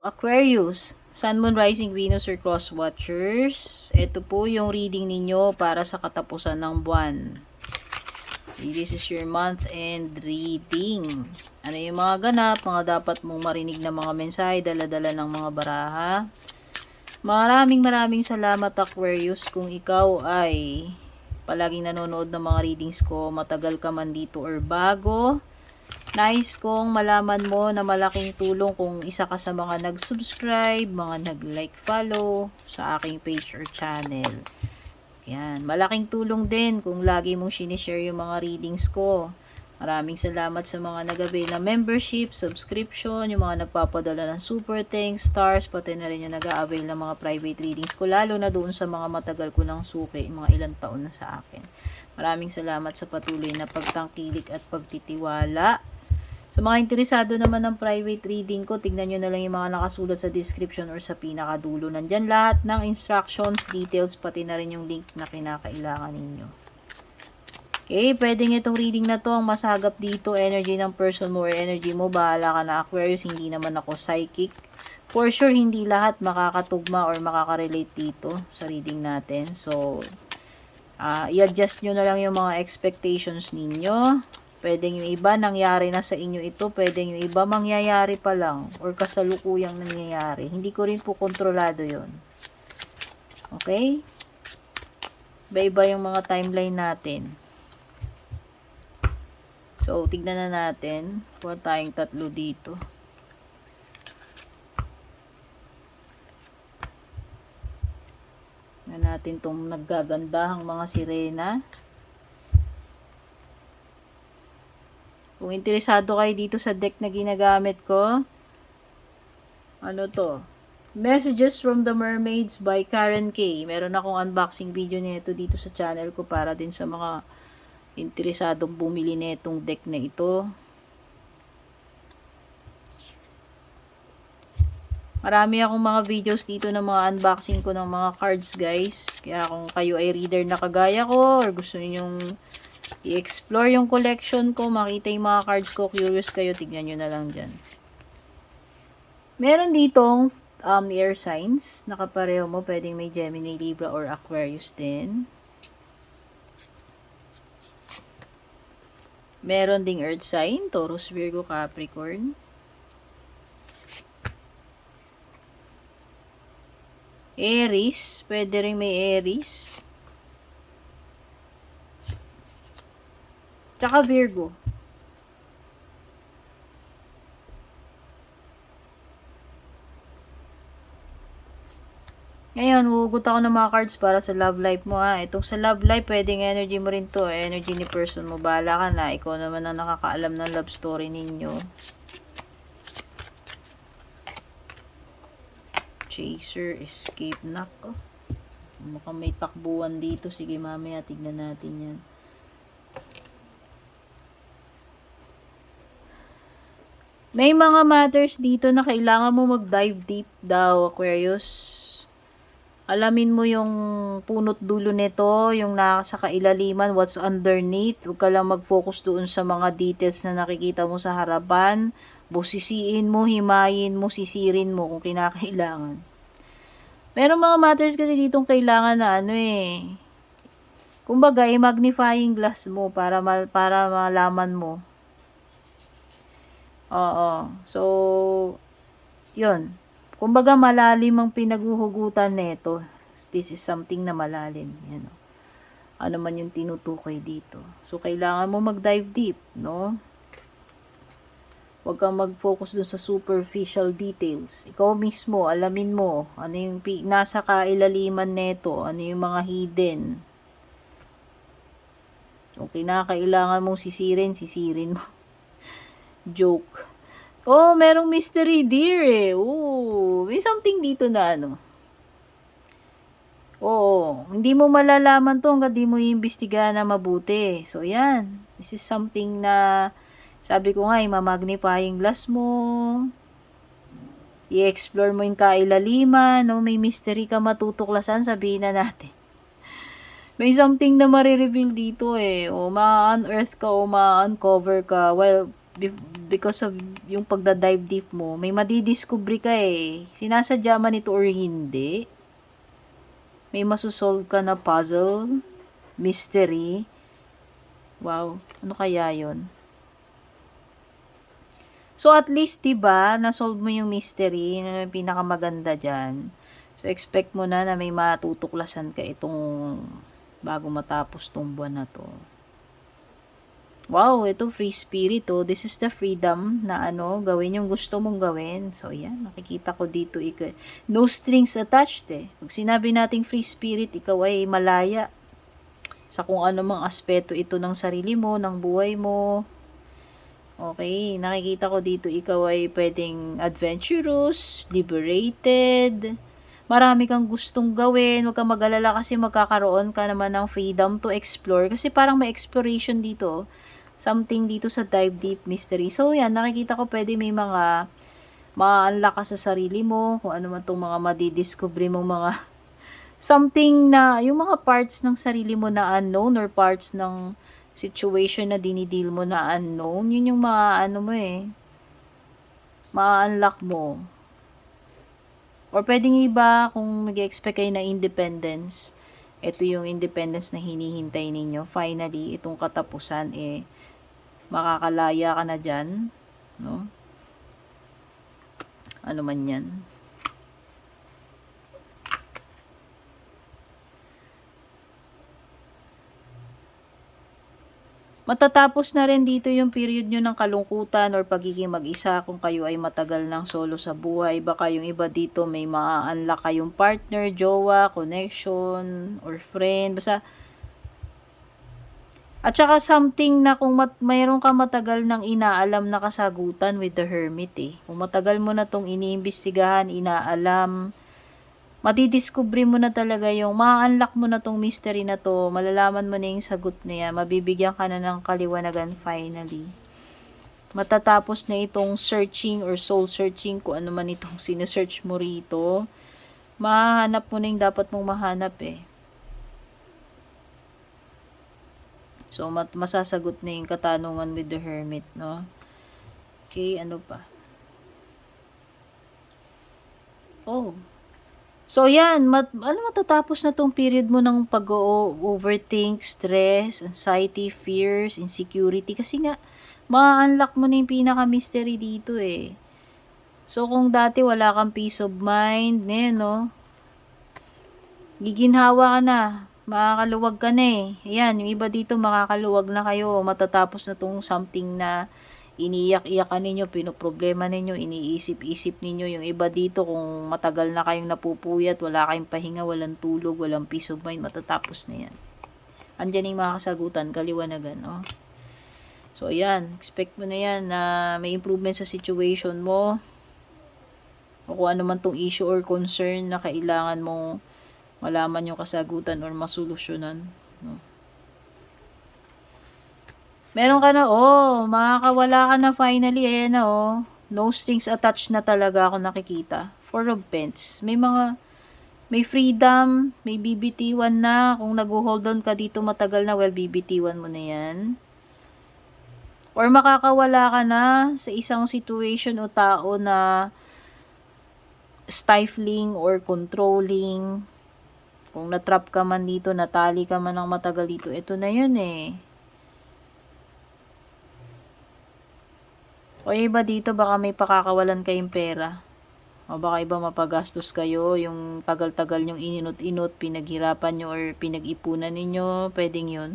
Aquarius, Sun, Moon, Rising, Venus, or Cross Watchers. Ito po yung reading ninyo para sa katapusan ng buwan. This is your month end reading. Ano yung mga ganap, mga dapat mong marinig na mga mensahe, dala-dala ng mga baraha. Maraming salamat Aquarius kung ikaw ay palaging nanonood ng mga readings ko, matagal ka man dito or bago. Nice kong malaman mo na malaking tulong kung isa ka sa mga nag-subscribe, mga nag-like, follow sa aking page or channel. Yan, malaking tulong din kung lagi mong sinishare yung mga readings ko. Maraming salamat sa mga nag-avail na membership, subscription, yung mga nagpapadala ng super thanks, stars, pati na rin yung nag-avail ng mga private readings ko, lalo na doon sa mga matagal ko ng suki, mga ilang taon na sa akin. Maraming salamat sa patuloy na pagtangkilik at pagtitiwala. Sa mga interesado naman ng private reading ko, tignan nyo na lang yung mga nakasulat sa description or sa pinakadulo. Nandyan lahat ng instructions, details, pati na rin yung link na kinakailangan ninyo. Okay, pwedeng itong reading na to ang masagap dito, energy ng person mo or energy mo. Bahala ka na Aquarius, hindi naman ako psychic. For sure, hindi lahat makakatugma or makakarelate dito sa reading natin. So, i-adjust nyo na lang yung mga expectations ninyo. Pwedeng yung iba nangyari na sa inyo ito, pwedeng yung iba mangyayari pa lang or kasalukuyang nangyayari. Hindi ko rin po kontrolado yon. Okay? Iba-iba yung mga timeline natin. So, tignan na natin. Kuha tayong tatlo dito. Tignan natin itong naggagandahang mga sirena. Kung interesado kayo dito sa deck na ginagamit ko, ano to? Messages from the Mermaids by Karen K. Meron akong unboxing video nito dito sa channel ko para din sa mga interesadong bumili nitong deck na ito. Marami akong mga videos dito ng mga unboxing ko ng mga cards, guys. Kaya kung kayo ay reader na kagaya ko or gusto niyo i-explore yung collection ko, makita yung mga cards ko, curious kayo, tignan nyo na lang dyan. Meron ditong air signs, nakapareho mo, pwedeng may Gemini, Libra, or Aquarius din. Meron ding earth sign, Taurus, Virgo, Capricorn. Aries, pwede rin may Aries. Tsaka Virgo. Ngayon, hugot ako ng mga cards para sa love life mo ha. Itong sa love life, pwedeng energy mo rin to. Energy ni person mo. Bahala ka na. Ikaw naman ang nakakaalam ng love story ninyo. Chaser, escape, knock. Mukhang may takbuhan dito. Sige, mamaya tignan natin yan. May mga matters dito na kailangan mo mag-dive deep daw, Aquarius. Alamin mo yung punot dulo nito, yung nasa kailaliman, what's underneath. Huwag ka lang mag-focus doon sa mga details na nakikita mo sa harapan. Busisiin mo, himayin mo, sisirin mo kung kinakailangan. Meron mga matters kasi ditong kailangan na kumbaga, magnifying glass mo para malaman mo. Oo. So, yun. Kumbaga, malalim ang pinaghuhugutan nito. This is something na malalim. Yan, ano man yung tinutukoy dito. So, kailangan mo mag-dive deep, no? Huwag kang mag-focus dun sa superficial details. Ikaw mismo, alamin mo, ano yung nasa kailaliman nito, ano yung mga hidden. Kung kinakailangan mong sisirin mo. Joke. Oh, merong mystery dear Oh, may something dito na Oo, hindi mo malalaman to hanggang di mo iimbestigahan na mabuti. So, yan. This is something na, sabi ko nga, ma-magnifying glass mo. I-explore mo yung kailaliman. No? May mystery ka matutuklasan, sabihin na natin. May something na marireveal dito O ma-unearth ka o ma-uncover ka. Well, because of yung pagda-dive deep mo, may madidiscovery ka eh. Sinasadya man ito or hindi. May masosolve ka na puzzle, mystery. Wow, ano kaya yon? So, at least, diba, na-solve mo yung mystery, na yung pinakamaganda dyan. So, expect mo na may matutuklasan ka itong bago matapos tong buwan na to. Wow, ito free spirit, oh. This is the freedom na gawin yung gusto mong gawin. So, yan, nakikita ko dito, no strings attached, eh. Pag sinabi nating free spirit, ikaw ay malaya sa kung ano mang aspeto ito ng sarili mo, ng buhay mo. Okay, nakikita ko dito, ikaw ay pwedeng adventurous, liberated, marami kang gustong gawin, huwag kang mag-alala kasi magkakaroon ka naman ng freedom to explore. Kasi parang may exploration dito, something dito sa dive deep mystery. So, yan, nakikita ko pwede may mga ma-unlock ka sa sarili mo, kung ano man itong mga madidiscovery mong mga something na, yung mga parts ng sarili mo na unknown or parts ng situation na dinidil mo na unknown, yun yung mga ma-unlock mo. Or pwedeng iba, kung nag-expect kayo na independence, ito yung independence na hinihintay ninyo. Finally, itong katapusan, makakalaya ka na dyan, no? Ano man yan. Matatapos na rin dito yung period nyo ng kalungkutan or pagiging mag-isa kung kayo ay matagal ng solo sa buhay. Baka yung iba dito may ma-unlock kayong partner, jowa, connection, or friend. Basta, at saka something na kung mayroon ka matagal ng inaalam na kasagutan with the hermit eh. Kung matagal mo na tong iniimbestigahan, inaalam, madidiscovery mo na talaga yung, ma-unlock mo na tong mystery na to, malalaman mo na yung sagot niya, mabibigyan ka na ng kaliwanagan finally. Matatapos na itong searching or soul searching, kung ano man itong sinesearch mo rito, mahanap mo na yung dapat mong mahanap eh. So, masasagot na yung katanungan with the hermit, no? Okay, ano pa? Oh. So, yan. Matatapos na tong period mo ng pag-overthink, stress, anxiety, fears, insecurity. Kasi nga, ma-unlock mo na yung pinaka-mystery dito eh. So, kung dati wala kang peace of mind, no? Giginhawa ka na. Makakaluwag ka na eh. Ayan, yung iba dito makakaluwag na kayo. Matatapos na tong something na iniiyak-iyakan ninyo, pinoproblema ninyo, iniisip-isip ninyo. Yung iba dito kung matagal na kayong napupuyat, wala kayong pahinga, walang tulog, walang peace of mind, matatapos na yan. Andyan yung mga kasagutan, kaliwanagan, no? So, ayan, expect mo na yan na may improvement sa situation mo. O kung ano man tong issue or concern na kailangan mong malaman yung kasagutan or masolusyonan, no? Meron ka na, makakawala ka na finally, ayan na, no strings attached na talaga ako nakikita. Four of Pents. May freedom, may bibitiwan na. Kung nag-hold on ka dito matagal na, well, bibitiwan mo na yan. Or makakawala ka na sa isang situation o tao na stifling or controlling. Kung natrap ka man dito, natali ka man ng matagal dito, ito na yun eh. O iba dito, baka may pakakawalan kayong pera. O baka iba mapagastos kayo, yung tagal-tagal nyong ininot-inot, pinaghirapan nyo or pinag-ipunan ninyo, pwedeng yun.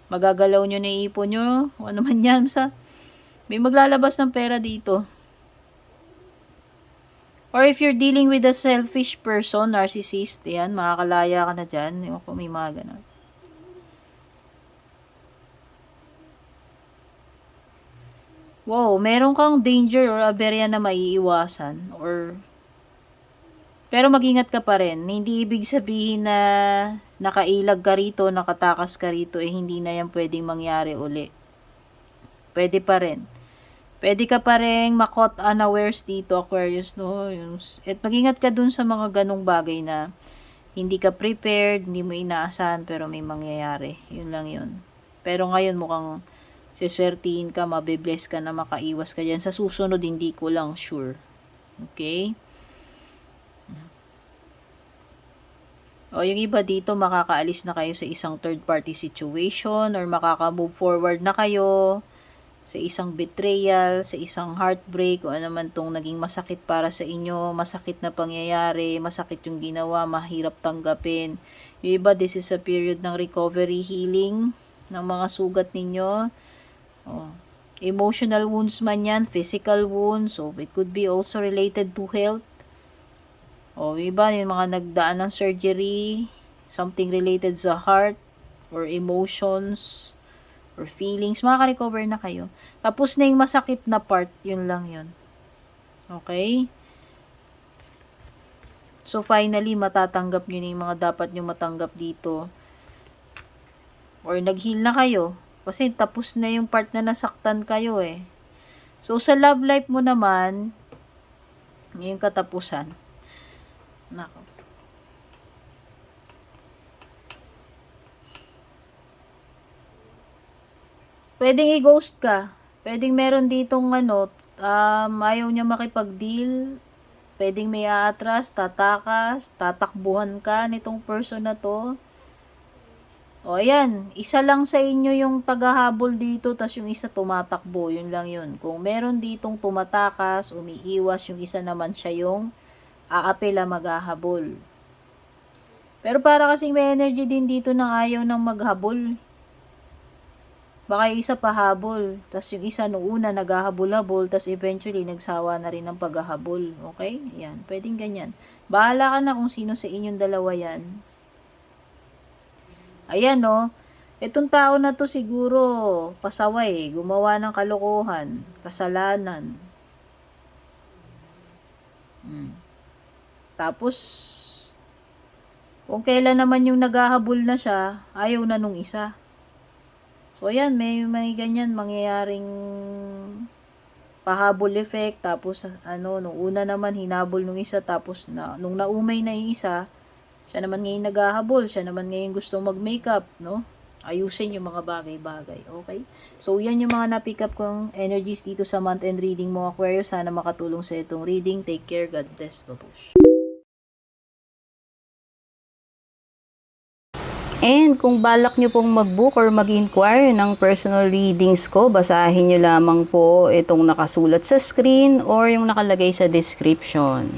Magagalaw nyo na iipon nyo, o ano man yan, may maglalabas ng pera dito. Or if you're dealing with a selfish person, narcissist, yan, makakalaya ka na dyan. Ewan ko, may mga ganun. Wow, meron kang danger or aberya na maiiwasan. Pero mag-ingat ka pa rin. Hindi ibig sabihin na nakailag ka rito, nakatakas ka rito, hindi na yan pwedeng mangyari uli. Pwede pa rin. Pwede ka pa rin ma-caught unawares dito, Aquarius, no? At mag-ingat ka dun sa mga ganong bagay na hindi ka prepared, hindi mo inaasahan, pero may mangyayari. Yun lang yun. Pero ngayon mukhang siswertihin ka, mabibless ka na makaiwas ka dyan. Sa susunod, hindi ko lang sure. Okay? O, yung iba dito, makakaalis na kayo sa isang third-party situation or makaka-move forward na kayo sa isang betrayal, sa isang heartbreak, o ano man tong naging masakit para sa inyo, masakit na pangyayari, masakit yung ginawa, mahirap tanggapin. Yung iba, this is a period ng recovery, healing ng mga sugat ninyo. O, emotional wounds man yan, physical wounds, so it could be also related to health. O, iba, yung mga nagdaan ng surgery, something related sa heart, or emotions, or feelings, makaka-recover na kayo. Tapos na yung masakit na part, yun lang yun. Okay? So, finally, matatanggap nyo na yung mga dapat nyo matanggap dito. Or nag-heal na kayo. Kasi tapos na yung part na nasaktan kayo eh. So, sa love life mo naman, yung katapusan. Nako. Pwedeng i-ghost ka. Pwedeng meron ditong ayaw niya makipag-deal. Pwedeng may aatras, tatakas, tatakbuhan ka nitong person na to. O ayan, isa lang sa inyo yung tagahabol dito, tas yung isa tumatakbo, yun lang yun. Kung meron ditong tumatakas, umiiwas, yung isa naman siya yung aapela maghahabol. Pero para kasing may energy din dito ng ayaw ng maghabol. Baka yung isa pahabol, tas yung isa nung una naghahabol-habol, tas eventually nagsawa na rin ng paghahabol. Okay? Yan, pwedeng ganyan. Bahala ka na kung sino sa inyong dalawa yan. Ayan no, itong tao na to siguro pasaway, gumawa ng kalokohan, kasalanan. Tapos, kung kailan naman yung naghahabol na siya, ayaw na nung isa. So, ayan, may ganyan mangyayaring pahabol effect. Tapos, nung una naman, hinabol nung isa. Tapos, nung naumay na yung isa, siya naman ngayon naghahabol. Siya naman ngayon gusto mag-makeup, no? Ayusin yung mga bagay-bagay. Okay? So, yan yung mga na-pick up kong energies dito sa month-end reading mo, Aquarius. Sana makatulong sa itong reading. Take care. God bless. Babush. And kung balak nyo pong mag-book or mag-inquire ng personal readings ko, basahin nyo lamang po itong nakasulat sa screen or yung nakalagay sa description.